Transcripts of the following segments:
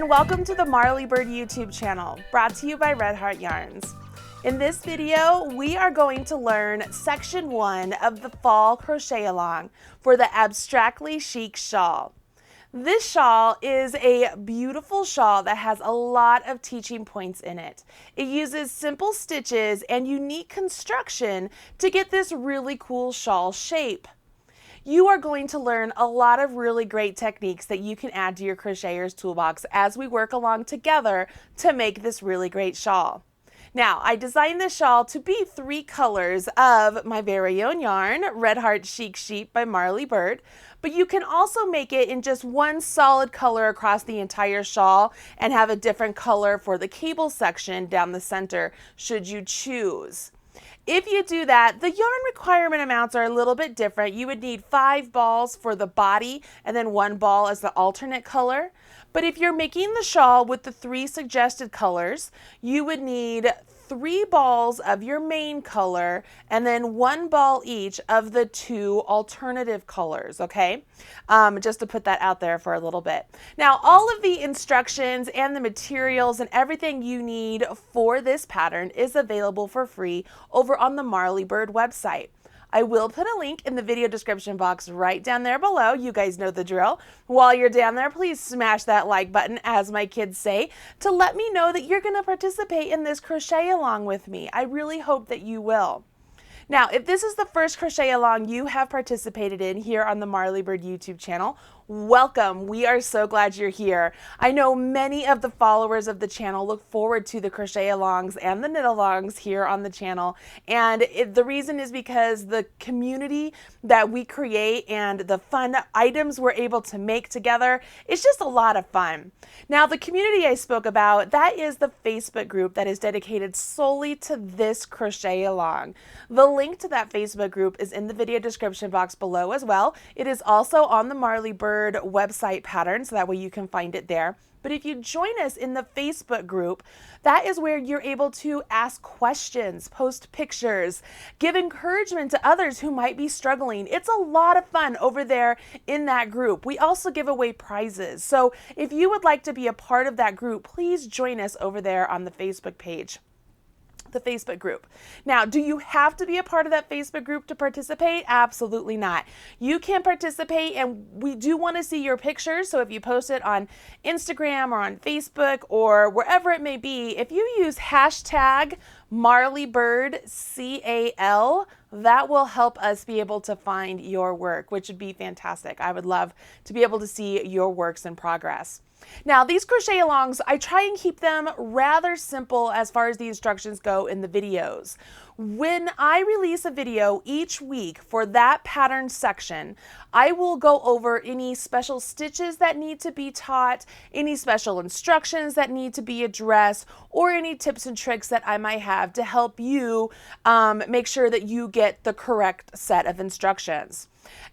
and welcome to the Marley Bird YouTube channel, brought to you by Red Heart Yarns. In this video, we are going to learn section 1 of the fall crochet along for the Abstractly Chic Shawl. This shawl is a beautiful shawl that has a lot of teaching points in it. It uses simple stitches and unique construction to get this really cool shawl shape. You are going to learn a lot of really great techniques that you can add to your crocheter's toolbox as we work along together to make this really great shawl. Now, I designed this shawl to be 3 colors of my very own yarn, Red Heart Chic Sheep by Marley Bird, but you can also make it in just one solid color across the entire shawl and have a different color for the cable section down the center, should you choose. If you do that, the yarn requirement amounts are a little bit different. You would need 5 balls for the body and then 1 ball as the alternate color. But if you're making the shawl with the 3 suggested colors, you would need 3 balls of your main color and then 1 ball each of the 2 alternative colors, okay? Just to put that out there for a little bit. Now, all of the instructions and the materials and everything you need for this pattern is available for free over on the Marley Bird website. I will put a link in the video description box right down there below. You guys know the drill. While you're down there, please smash that like button, as my kids say, to let me know that you're going to participate in this crochet along with me. I really hope that you will. Now, if this is the first crochet along you have participated in here on the Marley Bird YouTube channel, welcome. We are so glad you're here. I know many of the followers of the channel look forward to the crochet alongs and the knit alongs here on the channel, and the reason is because the community that we create and the fun items we're able to make together is just a lot of fun. Now, the community I spoke about, that is the Facebook group that is dedicated solely to this crochet along. The link to that Facebook group is in the video description box below as well. It is also on the Marley Bird website pattern, so that way you can find it there. But if you join us in the Facebook group, that is where you're able to ask questions, post pictures, give encouragement to others who might be struggling. It's a lot of fun over there in that group. We also give away prizes. So if you would like to be a part of that group, please join us over there on the Facebook page. The Facebook group. Now, do you have to be a part of that Facebook group to participate? Absolutely not. You can participate, and we do want to see your pictures. So if you post it on Instagram or on Facebook or wherever it may be, if you use hashtag MarleyBirdCAL, that will help us be able to find your work, which would be fantastic. I would love to be able to see your works in progress. Now, these crochet alongs, I try and keep them rather simple as far as the instructions go in the videos. When I release a video each week for that pattern section, I will go over any special stitches that need to be taught, any special instructions that need to be addressed, or any tips and tricks that I might have to help you make sure that you get the correct set of instructions.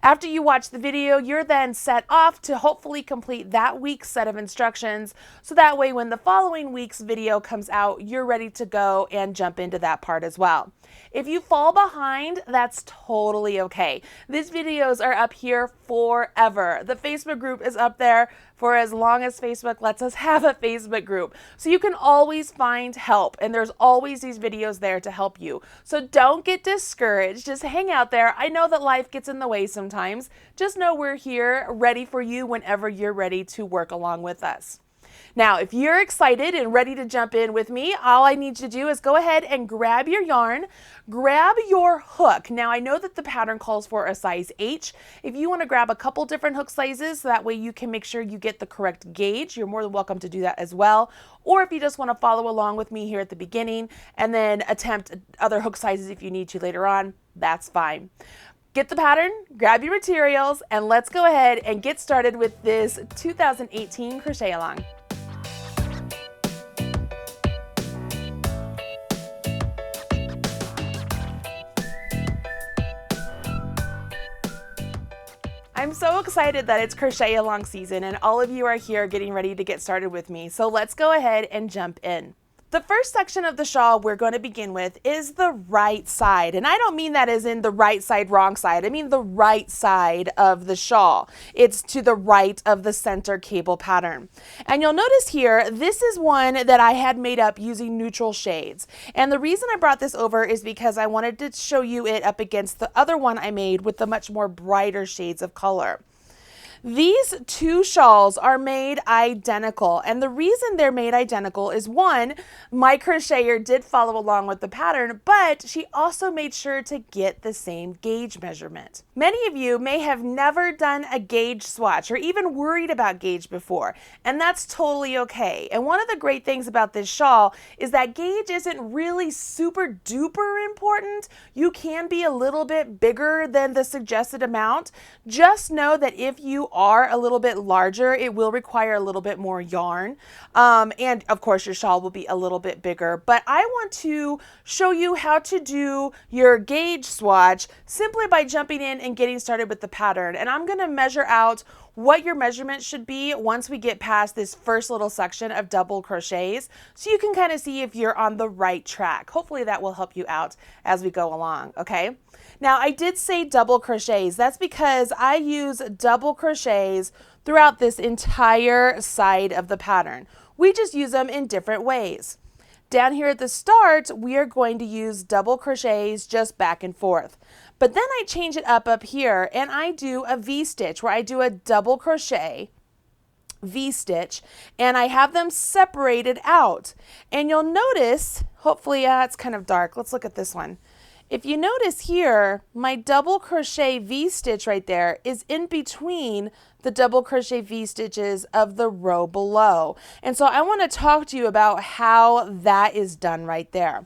After you watch the video, you're then set off to hopefully complete that week's set of instructions, so that way when the following week's video comes out, you're ready to go and jump into that part as well. If you fall behind, that's totally okay. These videos are up here forever. The Facebook group is up there for as long as Facebook lets us have a Facebook group. So you can always find help, and there's always these videos there to help you. So don't get discouraged. Just hang out there. I know that life gets in the way sometimes. Just know we're here ready for you whenever you're ready to work along with us. Now, if you're excited and ready to jump in with me, all I need you to do is go ahead and grab your yarn, grab your hook. Now, I know that the pattern calls for a size H. If you want to grab a couple different hook sizes, so that way you can make sure you get the correct gauge, you're more than welcome to do that as well. Or if you just want to follow along with me here at the beginning and then attempt other hook sizes if you need to later on, that's fine. Get the pattern, grab your materials, and let's go ahead and get started with this 2018 crochet along. I'm so excited that it's crochet along season and all of you are here getting ready to get started with me. So let's go ahead and jump in. The first section of the shawl we're going to begin with is the right side. And I don't mean that as in the right side, wrong side. I mean the right side of the shawl. It's to the right of the center cable pattern. And you'll notice here, this is one that I had made up using neutral shades. And the reason I brought this over is because I wanted to show you it up against the other one I made with the much more brighter shades of color. These two shawls are made identical, and the reason they're made identical is one, my crocheter did follow along with the pattern, but she also made sure to get the same gauge measurement. Many of you may have never done a gauge swatch or even worried about gauge before, and that's totally okay. And one of the great things about this shawl is that gauge isn't really super duper important. You can be a little bit bigger than the suggested amount. Just know that if you are a little bit larger, it will require a little bit more yarn. And of course your shawl will be a little bit bigger, but I want to show you how to do your gauge swatch simply by jumping in and getting started with the pattern. And I'm going to measure out what your measurement should be once we get past this first little section of double crochets, so you can kind of see if you're on the right track. Hopefully that will help you out as we go along, okay? Now I did say double crochets. That's because I use double crochets throughout this entire side of the pattern. We just use them in different ways. Down here at the start, we are going to use double crochets just back and forth. But then I change it up here and I do a V-stitch where I do a double crochet, V-stitch, and I have them separated out. And you'll notice, hopefully it's kind of dark. Let's look at this one. If you notice here, my double crochet V-stitch right there is in between the double crochet V-stitches of the row below. And so I want to talk to you about how that is done right there.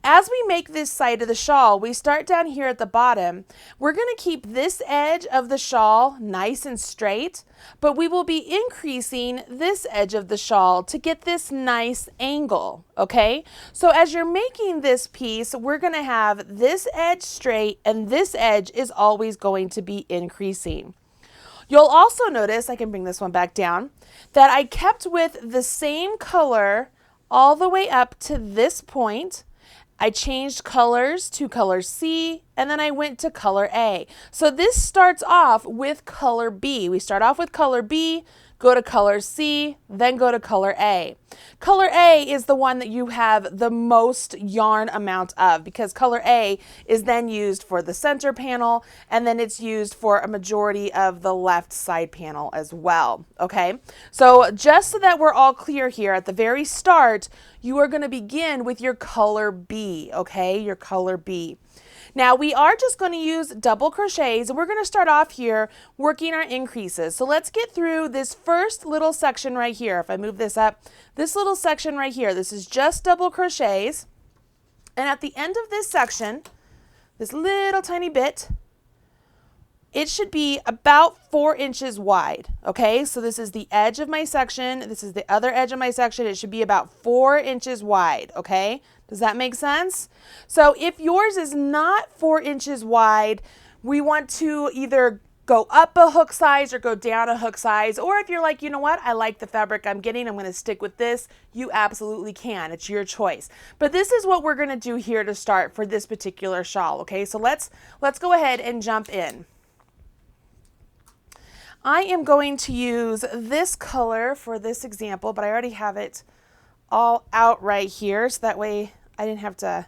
As we make this side of the shawl, we start down here at the bottom. We're going to keep this edge of the shawl nice and straight, but we will be increasing this edge of the shawl to get this nice angle, okay? So as you're making this piece, we're going to have this edge straight and this edge is always going to be increasing. You'll also notice, I can bring this one back down, that I kept with the same color all the way up to this point. I changed colors to color C, and then I went to color A. So this starts off with color B. We start off with color B, go to color C, then go to color A. Color A is the one that you have the most yarn amount of, because color A is then used for the center panel, and then it's used for a majority of the left side panel as well, okay? So just so that we're all clear here, at the very start, you are going to begin with your color B, okay? Your color B. Now we are just going to use double crochets, and we're going to start off here working our increases. So let's get through this first little section right here. If I move this up, this little section right here, this is just double crochets. And at the end of this section, this little tiny bit, it should be about 4 inches wide, okay? So this is the edge of my section. This is the other edge of my section. It should be about 4 inches wide, okay? Does that make sense? So if yours is not 4 inches wide, we want to either go up a hook size or go down a hook size. Or if you're like, you know what, I like the fabric I'm getting, I'm going to stick with this, you absolutely can. It's your choice. But this is what we're going to do here to start for this particular shawl, okay? So let's go ahead and jump in. I am going to use this color for this example, but I already have it all out right here, so that way I didn't have to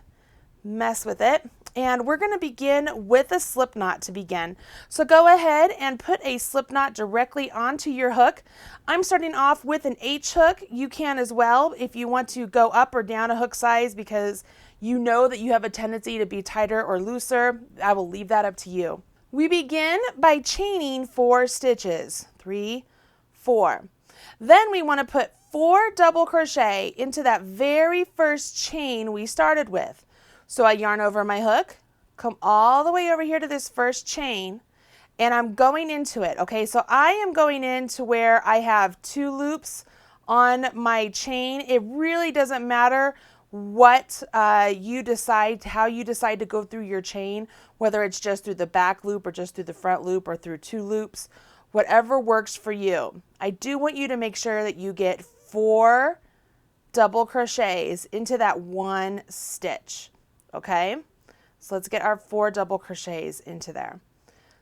mess with it. And we're going to begin with a slip knot to begin. So go ahead and put a slip knot directly onto your hook. I'm starting off with an H hook. You can as well if you want to go up or down a hook size because you know that you have a tendency to be tighter or looser. I will leave that up to you. We begin by chaining 4 stitches, 3, 4. Then we want to put 4 double crochet into that very first chain we started with. So I yarn over my hook, come all the way over here to this first chain, and I'm going into it, okay? So I am going into where I have 2 loops on my chain. It really doesn't matter what you decide, how you decide to go through your chain, whether it's just through the back loop or just through the front loop or through 2 loops, whatever works for you. I do want you to make sure that you get 4 double crochets into that one stitch, okay? So let's get our 4 double crochets into there.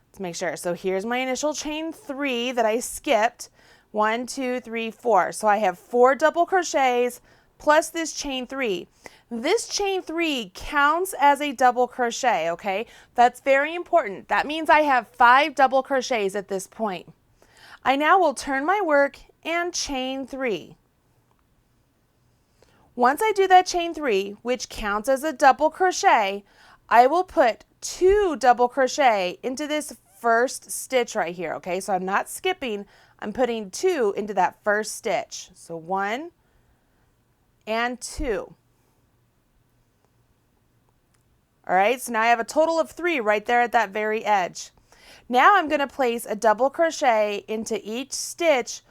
Let's make sure. So here's my initial chain 3 that I skipped. 1, 2, 3, 4. So I have 4 double crochets plus this chain 3. This chain 3 counts as a double crochet, okay? That's very important. That means I have 5 double crochets at this point. I now will turn my work and chain 3. Once I do that chain 3, which counts as a double crochet, I will put 2 double crochet into this first stitch right here, okay? So I'm not skipping, I'm putting 2 into that first stitch. So 1 and 2. All right, so now I have a total of 3 right there at that very edge. Now I'm going to place a double crochet into each stitch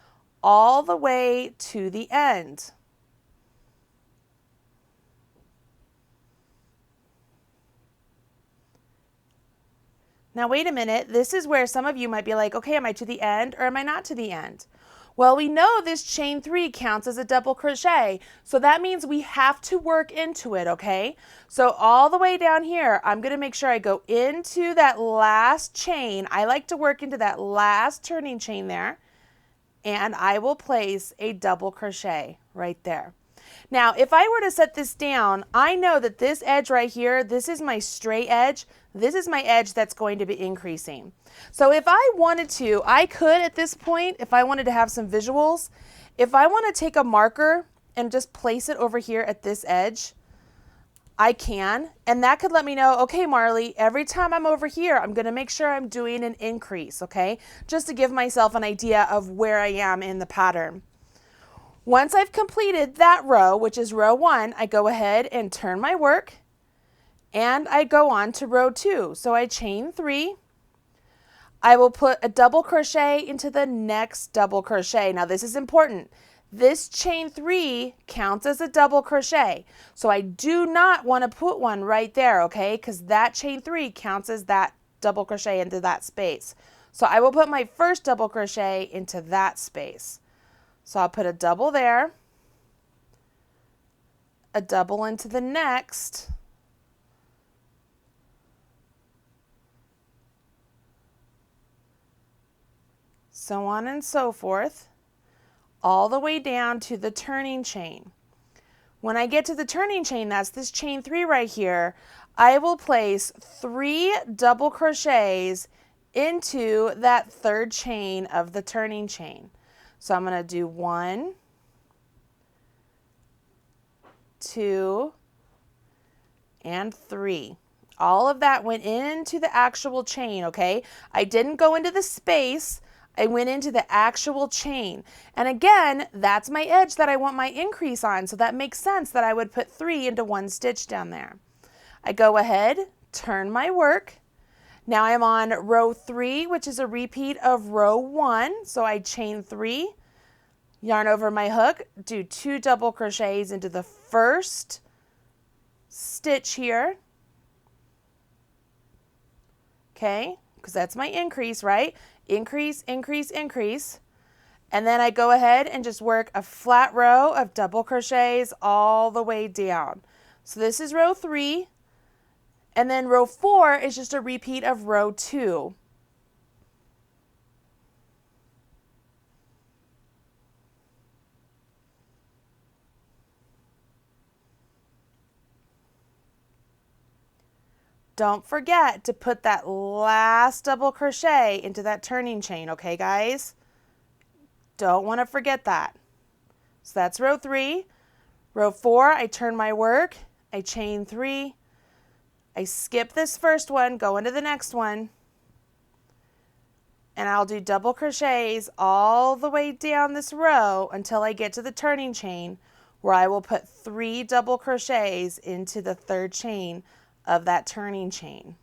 all the way to the end. Now wait a minute, this is where some of you might be like, okay, am I to the end or am I not to the end? Well, we know this chain 3 counts as a double crochet, so that means we have to work into it, okay? So all the way down here, I'm going to make sure I go into that last chain. I like to work into that last turning chain there, and I will place a double crochet right there. Now, if I were to set this down, I know that this edge right here, this is my straight edge. This is my edge that's going to be increasing. So if I wanted to, I could at this point, if I wanted to have some visuals, if I want to take a marker and just place it over here at this edge, I can, and that could let me know, okay, Marley, every time I'm over here, I'm going to make sure I'm doing an increase, okay? Just to give myself an idea of where I am in the pattern. Once I've completed that row, which is row 1, I go ahead and turn my work and I go on to row 2. So I chain 3. I will put a double crochet into the next double crochet. Now this is important. This chain 3 counts as a double crochet. So I do not want to put one right there, okay? Because that chain 3 counts as that double crochet into that space. So I will put my first double crochet into that space. So I'll put a double there, a double into the next, so on and so forth, all the way down to the turning chain. When I get to the turning chain, that's this chain 3 right here, I will place 3 double crochets into that third chain of the turning chain. So I'm going to do 1, 2, and 3. All of that went into the actual chain, okay? I didn't go into the space. I went into the actual chain. And again, that's my edge that I want my increase on, so that makes sense that I would put 3 into one stitch down there. I go ahead, turn my work. Now I'm on row 3, which is a repeat of row 1. So I chain 3, yarn over my hook, do 2 double crochets into the first stitch here. Okay, because that's my increase, right? Increase, increase, increase. And then I go ahead and just work a flat row of double crochets all the way down. So this is row 3. And then row 4 is just a repeat of row 2. Don't forget to put that last double crochet into that turning chain, okay, guys? Don't want to forget that. So that's row 3. Row 4, I turn my work, I chain 3. I skip this first one, go into the next one, and I'll do double crochets all the way down this row until I get to the turning chain, where I will put 3 double crochets into the third chain of that turning chain.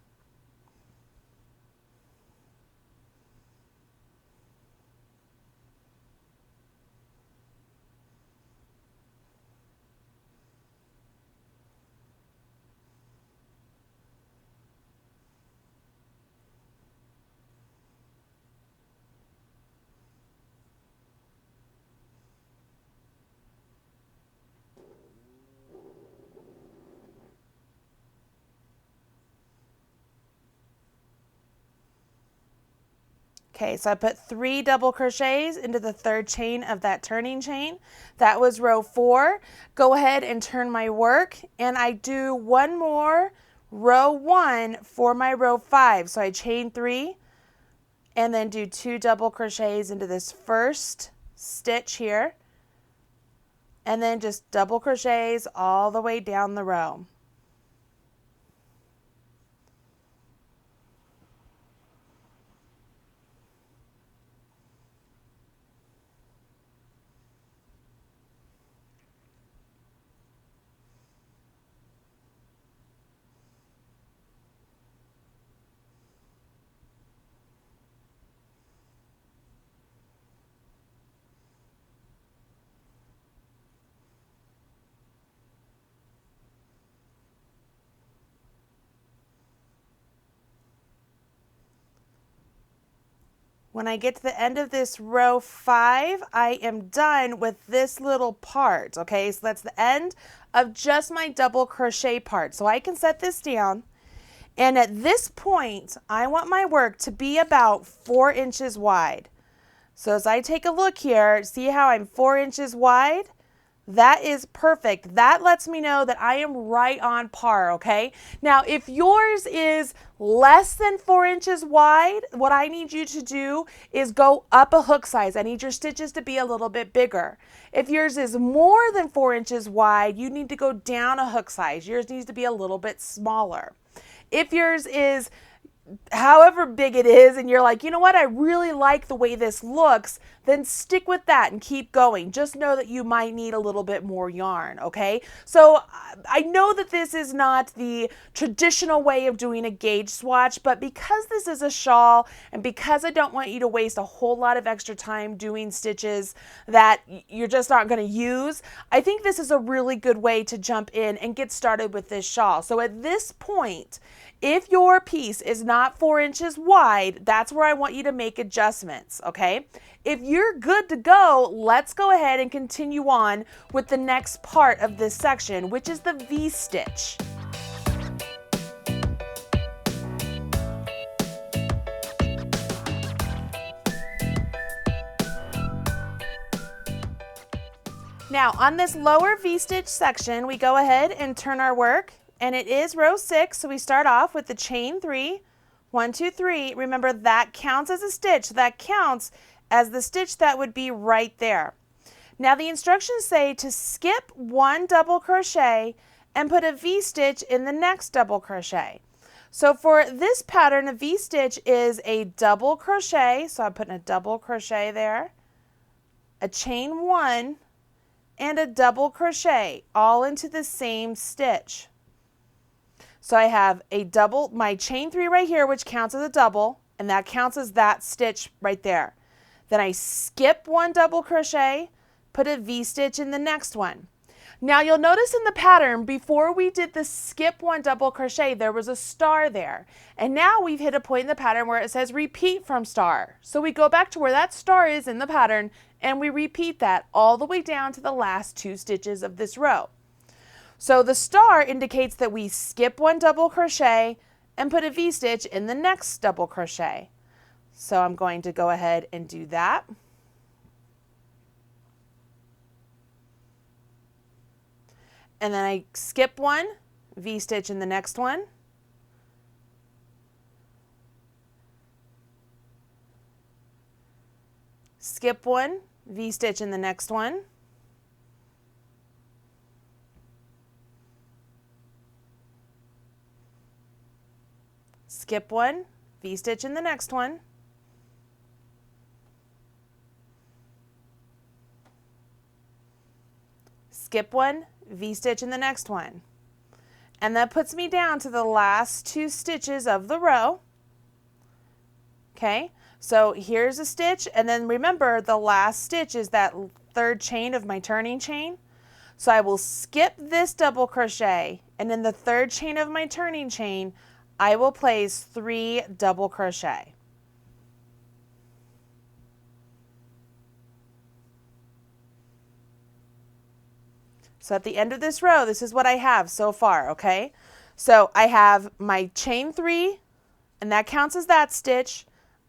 Okay, so I put 3 double crochets into the 3rd chain of that turning chain. That was row 4. Go ahead and turn my work, and I do one more row 1 for my row 5. So I chain 3 and then do 2 double crochets into this first stitch here, and then just double crochets all the way down the row. When I get to the end of this row 5, I am done with this little part, okay? So that's the end of just my double crochet part. So I can set this down, and at this point, I want my work to be about 4 inches wide. So as I take a look here, see how I'm 4 inches wide? That is perfect. That lets me know that I am right on par, okay? Now, if yours is less than 4 inches wide, what I need you to do is go up a hook size. I need your stitches to be a little bit bigger. If yours is more than 4 inches wide, you need to go down a hook size. Yours needs to be a little bit smaller. If yours is however big it is and you're like, you know what, I really like the way this looks, then stick with that and keep going. Just know that you might need a little bit more yarn, okay? So I know that this is not the traditional way of doing a gauge swatch, but because this is a shawl and because I don't want you to waste a whole lot of extra time doing stitches that you're just not going to use, I think this is a really good way to jump in and get started with this shawl. So at this point, if your piece is not 4 inches wide, that's where I want you to make adjustments, okay? If you're good to go, let's go ahead and continue on with the next part of this section, which is the V-stitch. Now, on this lower V-stitch section, we go ahead and turn our work, and it is row 6, so we start off with the chain 3, 1, 2, 3. Remember, that counts as a stitch. That counts as the stitch that would be right there. Now, the instructions say to skip 1 double crochet and put a V-stitch in the next double crochet. So for this pattern, a V-stitch is a double crochet, so I'm putting a double crochet there, a chain 1, and a double crochet all into the same stitch. So I have a double, my chain 3 right here, which counts as a double, and that counts as that stitch right there. Then I skip 1 double crochet, put a V-stitch in the next one. Now you'll notice in the pattern, before we did the skip 1 double crochet, there was a star there. And now we've hit a point in the pattern where it says repeat from star. So we go back to where that star is in the pattern, and we repeat that all the way down to the last 2 stitches of this row. So the star indicates that we skip 1 double crochet and put a V-stitch in the next double crochet. So I'm going to go ahead and do that. And then I skip 1, V-stitch in the next one. Skip 1, V-stitch in the next one. Skip 1, V-stitch in the next one. Skip 1, V-stitch in the next one. And that puts me down to the last 2 stitches of the row. Okay, so here's a stitch, and then remember the last stitch is that 3rd chain of my turning chain. So I will skip this double crochet, and in the 3rd chain of my turning chain, I will place 3 double crochet. So at the end of this row, this is what I have so far, okay? So I have my chain 3, and that counts as that stitch.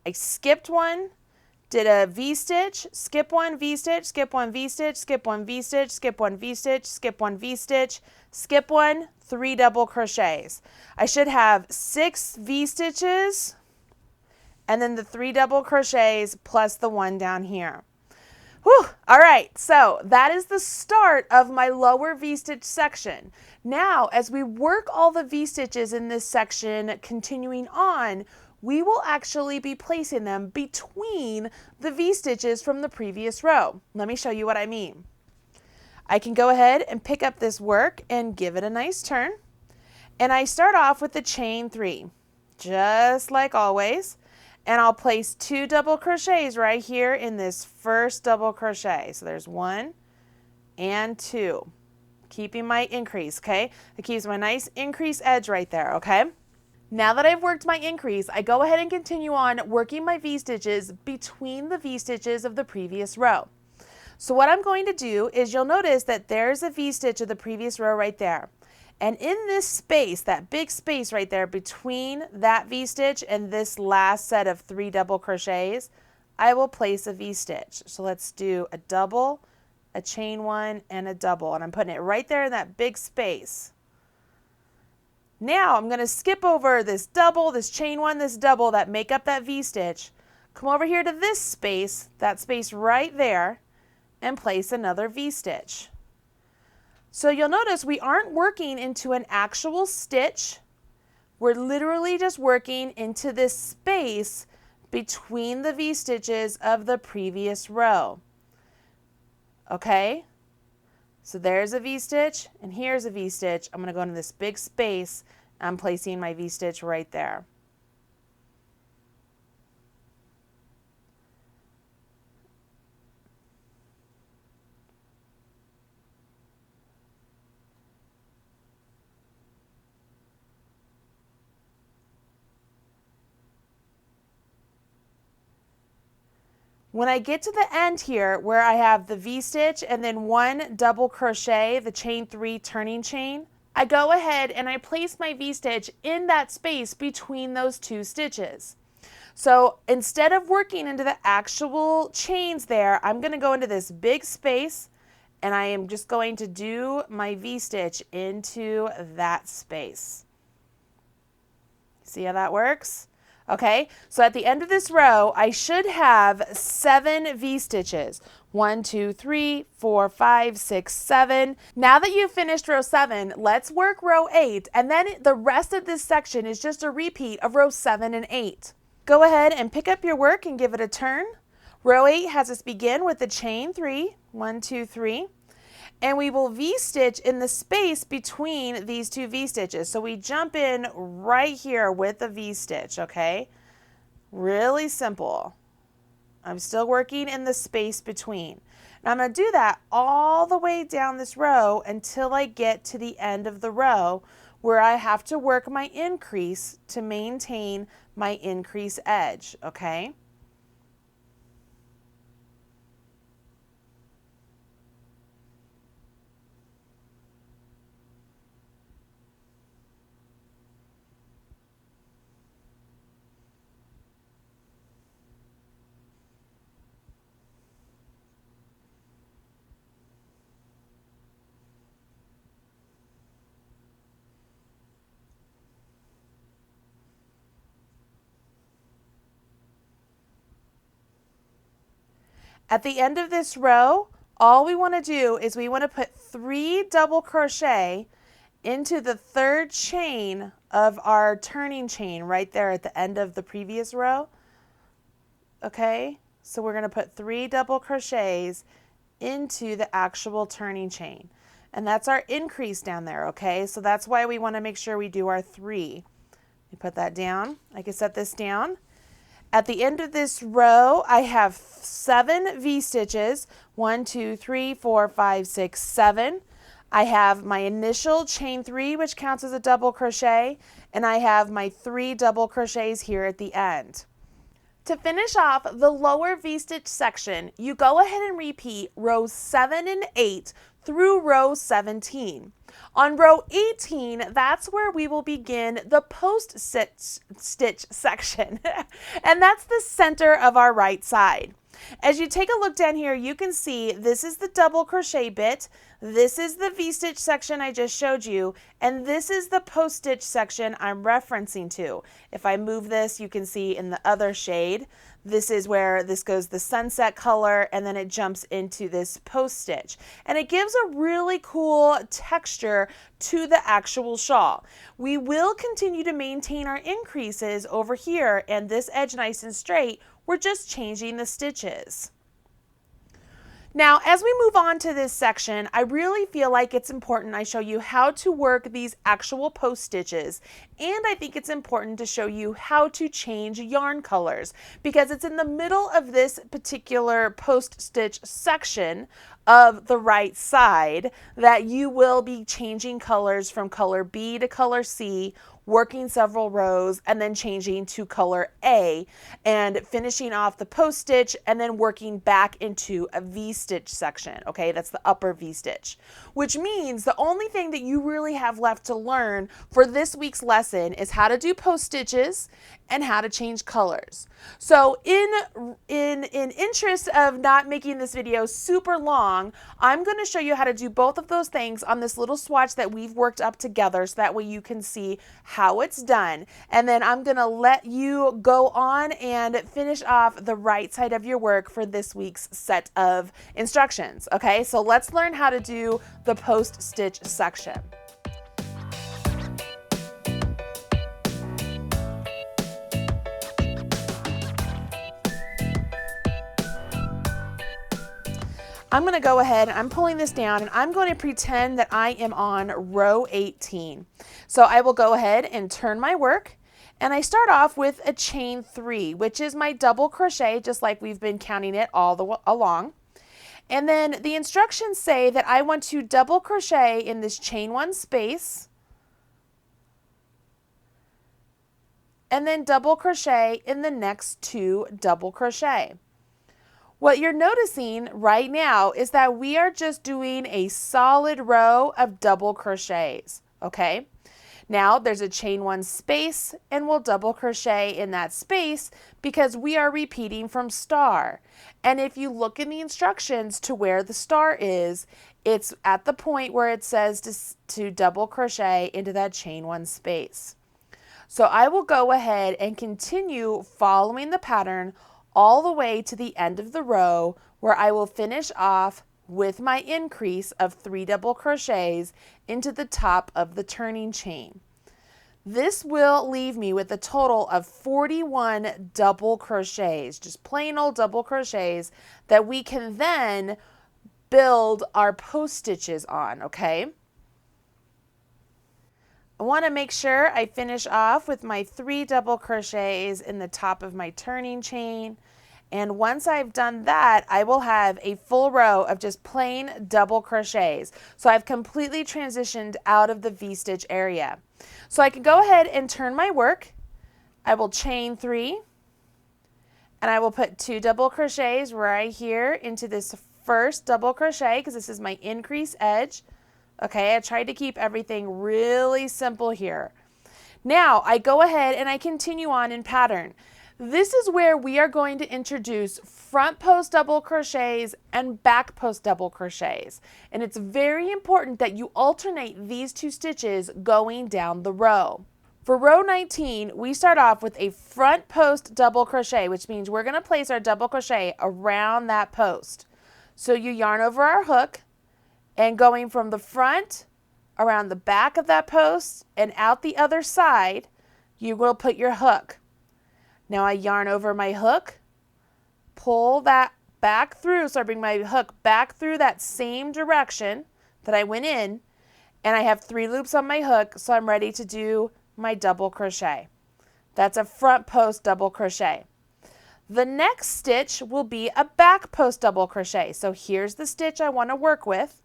I skipped one, did a V-stitch, skip one V-stitch, skip one V-stitch, skip one V-stitch, skip one V-stitch, skip one V-stitch, skip one, 3 double crochets. I should have 6 V-stitches and then the 3 double crochets plus the one down here. Whew. All right, so that is the start of my lower V-stitch section. Now, as we work all the V-stitches in this section continuing on, we will actually be placing them between the V-stitches from the previous row. Let me show you what I mean. I can go ahead and pick up this work and give it a nice turn. And I start off with the chain 3, just like always. And I'll place 2 double crochets right here in this first double crochet. So there's 1 and 2, keeping my increase, okay? It keeps my nice increase edge right there, okay? Now that I've worked my increase, I go ahead and continue on working my V-stitches between the V-stitches of the previous row. So what I'm going to do is you'll notice that there's a V-stitch of the previous row right there. And in this space, that big space right there between that V-stitch and this last set of 3 double crochets, I will place a V-stitch. So let's do a double, a chain 1, and a double. And I'm putting it right there in that big space. Now I'm going to skip over this double, this chain 1, this double that make up that V-stitch. Come over here to this space, that space right there, and place another V-stitch. So you'll notice we aren't working into an actual stitch. We're literally just working into this space between the V-stitches of the previous row. Okay? So there's a V-stitch and here's a V-stitch. I'm going to go into this big space. I'm placing my V-stitch right there. When I get to the end here where I have the V-stitch and then 1 double crochet, the chain 3 turning chain, I go ahead and I place my V-stitch in that space between those 2 stitches. So instead of working into the actual chains there, I'm going to go into this big space and I am just going to do my V-stitch into that space. See how that works? Okay, so at the end of this row, I should have 7 V-stitches. 1, 2, 3, 4, 5, 6, 7. Now that you've finished row 7, let's work row 8, and then the rest of this section is just a repeat of row 7 and 8. Go ahead and pick up your work and give it a turn. Row 8 has us begin with the chain 3, 1, 2, 3. And we will V-stitch in the space between these 2 V-stitches. So we jump in right here with a V-stitch, okay? Really simple. I'm still working in the space between. Now I'm going to do that all the way down this row until I get to the end of the row where I have to work my increase to maintain my increase edge, okay? At the end of this row, all we want to do is we want to put 3 double crochet into the 3rd chain of our turning chain right there at the end of the previous row. Okay, so we're going to put 3 double crochets into the actual turning chain. And that's our increase down there, okay? So that's why we want to make sure we do our 3. We put that down. I can set this down. At the end of this row, I have 7 V-stitches, 1, 2, 3, 4, 5, 6, 7. I have my initial chain 3, which counts as a double crochet, and I have my 3 double crochets here at the end. To finish off the lower V-stitch section, you go ahead and repeat rows 7 and 8 through row 17. On row 18, that's where we will begin the post stitch section, and that's the center of our right side. As you take a look down here, you can see this is the double crochet bit, this is the V-stitch section I just showed you, and this is the post stitch section I'm referencing to. If I move this, you can see in the other shade, this is where this goes the sunset color, and then it jumps into this post stitch. And it gives a really cool texture to the actual shawl. We will continue to maintain our increases over here and this edge nice and straight. We're just changing the stitches. Now, as we move on to this section, I really feel like it's important I show you how to work these actual post stitches, and I think it's important to show you how to change yarn colors, because it's in the middle of this particular post stitch section of the right side that you will be changing colors from color B to color C, working several rows, and then changing to color A and finishing off the post stitch and then working back into a V-stitch section. Okay, that's the upper V-stitch, which means the only thing that you really have left to learn for this week's lesson is how to do post stitches and how to change colors. So in interest of not making this video super long, I'm going to show you how to do both of those things on this little swatch that we've worked up together, so that way you can see how it's done. And then I'm going to let you go on and finish off the right side of your work for this week's set of instructions. Okay, so let's learn how to do the post stitch section. I'm going to go ahead, I'm pulling this down, and I'm going to pretend that I am on row 18. So I will go ahead and turn my work, and I start off with a chain 3, which is my double crochet, just like we've been counting it all along. And then the instructions say that I want to double crochet in this chain 1 space, and then double crochet in the next 2 double crochet. What you're noticing right now is that we are just doing a solid row of double crochets, okay? Now there's a chain 1 space, and we'll double crochet in that space because we are repeating from star. And if you look in the instructions to where the star is, it's at the point where it says to double crochet into that chain 1 space. So I will go ahead and continue following the pattern all the way to the end of the row, where I will finish off with my increase of 3 double crochets into the top of the turning chain. This will leave me with a total of 41 double crochets, just plain old double crochets that we can then build our post stitches on, okay? I want to make sure I finish off with my 3 double crochets in the top of my turning chain. And once I've done that, I will have a full row of just plain double crochets. So I've completely transitioned out of the V-stitch area. So I can go ahead and turn my work. I will chain 3, and I will put 2 double crochets right here into this first double crochet, because this is my increase edge. Okay, I tried to keep everything really simple here. Now I go ahead and I continue on in pattern. This is where we are going to introduce front post double crochets and back post double crochets. And it's very important that you alternate these 2 stitches going down the row. For row 19, we start off with a front post double crochet, which means we're going to place our double crochet around that post. So you yarn over our hook, and going from the front around the back of that post and out the other side, you will put your hook. Now I yarn over my hook, pull that back through, so I bring my hook back through that same direction that I went in, and I have 3 loops on my hook, so I'm ready to do my double crochet. That's a front post double crochet. The next stitch will be a back post double crochet. So here's the stitch I want to work with.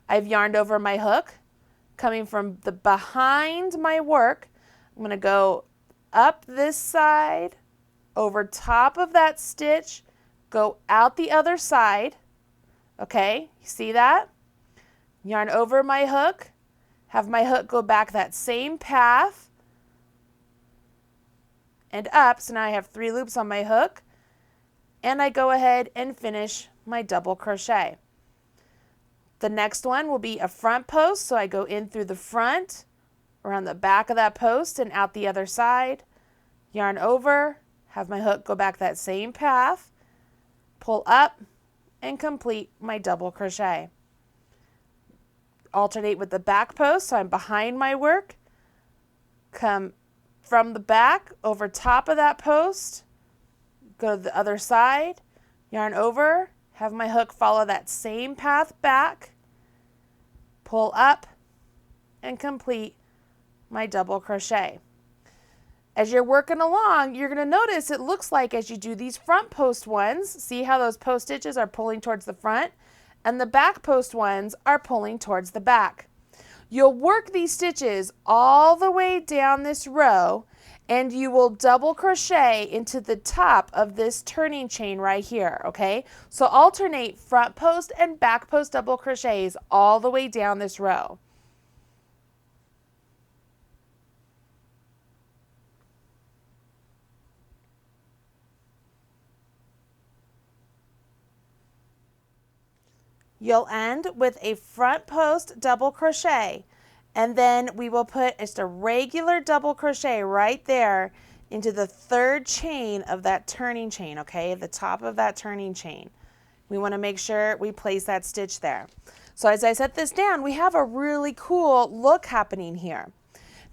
I've yarned over my hook, coming from the behind my work. I'm going to go up this side, over top of that stitch, go out the other side. Okay, you see that? yarn over my hook, have my hook go back that same path and up. So now I have 3 loops on my hook, and I go ahead and finish my double crochet. The next one will be a front post, so I go in through the front, around the back of that post and out the other side, yarn over, have my hook go back that same path, pull up, and complete my double crochet. Alternate with the back post, so I'm behind my work, come from the back over top of that post, go to the other side, yarn over, have my hook follow that same path back, pull up, and complete my double crochet. As you're working along, you're going to notice it looks like as you do these front post ones, see how those post stitches are pulling towards the front, and the back post ones are pulling towards the back. You'll work these stitches all the way down this row, and you will double crochet into the top of this turning chain right here, okay? So alternate front post and back post double crochets all the way down this row. You'll end with a front post double crochet, and then we will put just a regular double crochet right there into the 3rd chain of that turning chain, okay, the top of that turning chain. We want to make sure we place that stitch there. So as I set this down, we have a really cool look happening here.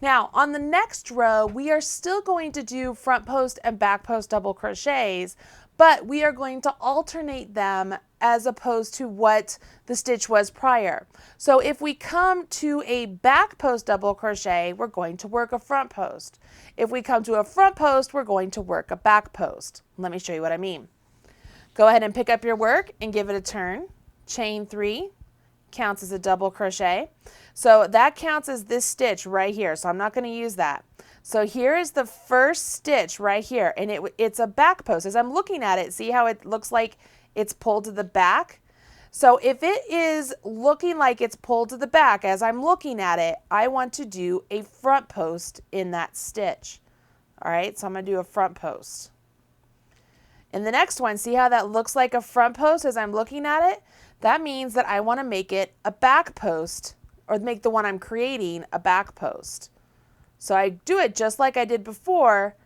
Now on the next row, we are still going to do front post and back post double crochets, but we are going to alternate them as opposed to what the stitch was prior. So if we come to a back post double crochet, we're going to work a front post. If we come to a front post, we're going to work a back post. Let me show you what I mean. Go ahead and pick up your work and give it a turn. Chain 3 counts as a double crochet. So that counts as this stitch right here. So I'm not going to use that. So here is the first stitch right here, and it's a back post. As I'm looking at it, see how it looks like it's pulled to the back? So if it is looking like it's pulled to the back as I'm looking at it, I want to do a front post in that stitch. All right, so I'm going to do a front post. In the next one, see how that looks like a front post as I'm looking at it? That means that I want to make it a back post, or make the one I'm creating a back post. So I do it just like I did before.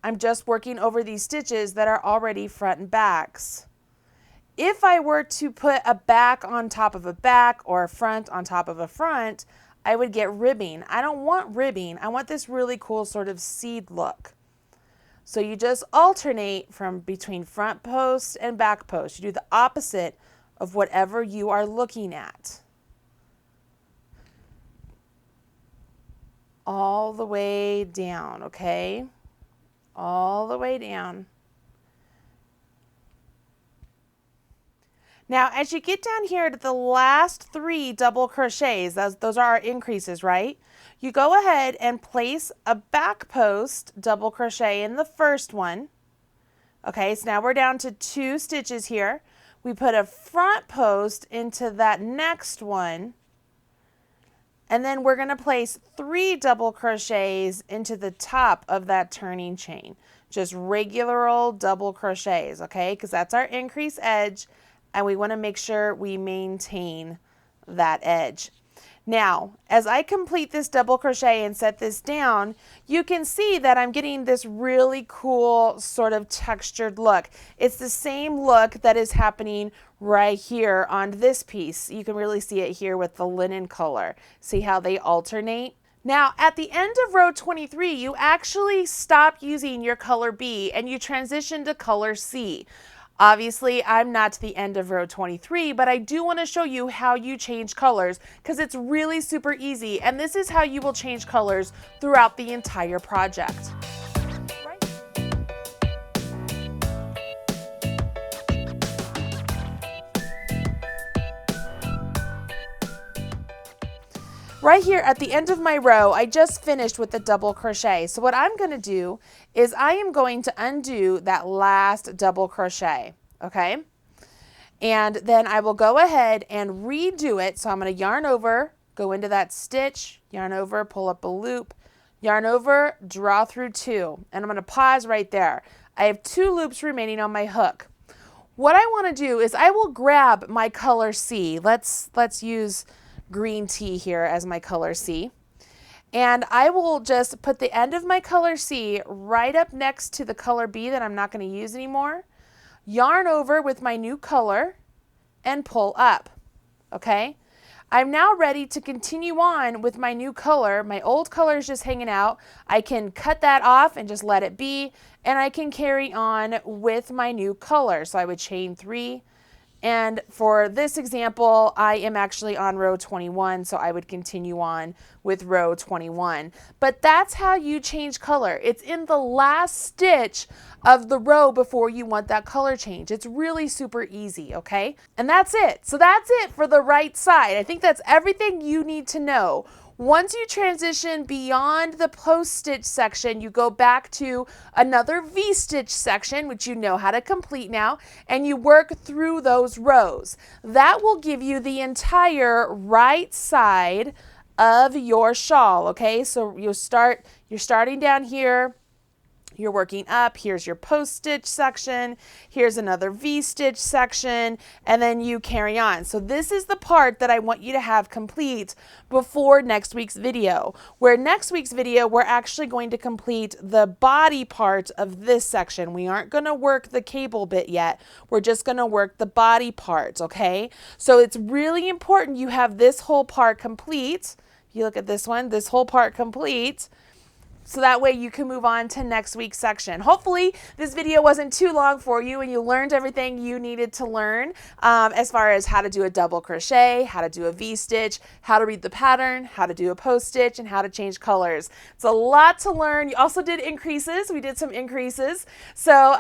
I'm just working over these stitches that are already front and backs. If I were to put a back on top of a back or a front on top of a front, I would get ribbing. I don't want ribbing. I want this really cool sort of seed look. So you just alternate from between front post and back post. You do the opposite of whatever you are looking at. All the way down, okay? All the way down. Now, as you get down here to the last 3 double crochets, those are our increases, right? You go ahead and place a back post double crochet in the first one. Okay, so now we're down to 2 stitches here. We put a front post into that next one. And then we're going to place 3 double crochets into the top of that turning chain. Just regular old double crochets, okay? Because that's our increase edge, and we want to make sure we maintain that edge. Now, as I complete this double crochet and set this down, you can see that I'm getting this really cool sort of textured look. It's the same look that is happening right here on this piece. You can really see it here with the linen color. See how they alternate? Now, at the end of row 23, you actually stop using your color B and you transition to color C. Obviously, I'm not to the end of row 23, but I do want to show you how you change colors because it's really super easy, and this is how you will change colors throughout the entire project. Right here at the end of my row, I just finished with the double crochet. So what I'm going to do is I am going to undo that last double crochet, okay? And then I will go ahead and redo it. So I'm going to yarn over, go into that stitch, yarn over, pull up a loop, yarn over, draw through 2. And I'm going to pause right there. I have 2 loops remaining on my hook. What I want to do is I will grab my color C. Let's use green tea here as my color C. And I will just put the end of my color C right up next to the color B that I'm not going to use anymore. Yarn over with my new color and pull up. Okay? I'm now ready to continue on with my new color. My old color is just hanging out. I can cut that off and just let it be, and I can carry on with my new color. So I would chain 3. And for this example, I am actually on row 21, so I would continue on with row 21. But that's how you change color. It's in the last stitch of the row before you want that color change. It's really super easy, okay? And that's it. So that's it for the right side. I think that's everything you need to know. Once you transition beyond the post stitch section, you go back to another V-stitch section, which you know how to complete now, and you work through those rows. That will give you the entire right side of your shawl, okay? So you're starting down here. You're working up, here's your post stitch section, here's another V-stitch section, and then you carry on. So this is the part that I want you to have complete before next week's video, where next week's video we're actually going to complete the body part of this section. We aren't going to work the cable bit yet, we're just going to work the body part, okay? So it's really important you have this whole part complete. If you look at this one, this whole part complete, so that way you can move on to next week's section. Hopefully this video wasn't too long for you and you learned everything you needed to learn as far as how to do a double crochet, how to do a V-stitch, how to read the pattern, how to do a post stitch, and how to change colors. It's a lot to learn. You also did increases. We did some increases. So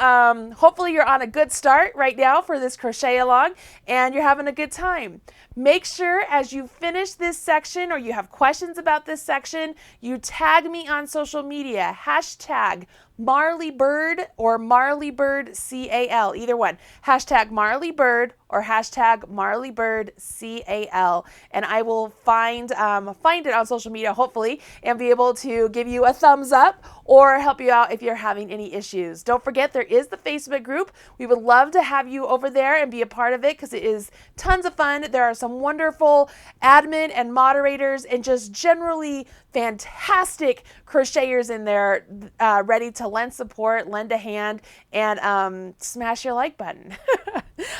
hopefully you're on a good start right now for this crochet along and you're having a good time. Make sure as you finish this section or you have questions about this section, you tag me on social media, hashtag MarleyBird or MarleyBirdCal, either one. Hashtag MarleyBird or hashtag MarleyBirdCal, and I will find it on social media, hopefully, and be able to give you a thumbs up or help you out if you're having any issues. Don't forget, there is the Facebook group. We would love to have you over there and be a part of it because it is tons of fun. There are some wonderful admin and moderators and just generally fantastic crocheters in there ready to lend support, lend a hand, and smash your like button.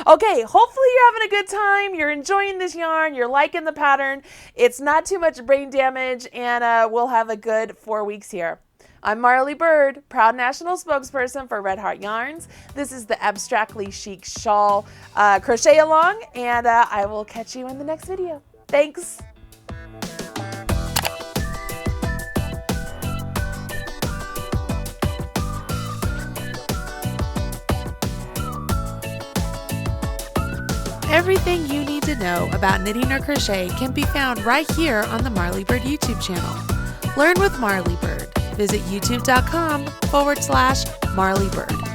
Okay, hopefully you're having a good time. You're enjoying this yarn. You're liking the pattern. It's not too much brain damage, and we'll have a good 4 weeks here. I'm Marley Bird, proud national spokesperson for Red Heart Yarns. This is the Abstractly Chic Shawl crochet along, and I will catch you in the next video. Thanks. Everything you need to know about knitting or crochet can be found right here on the Marley Bird YouTube channel. Learn with Marley Bird. Visit youtube.com/Marley Bird.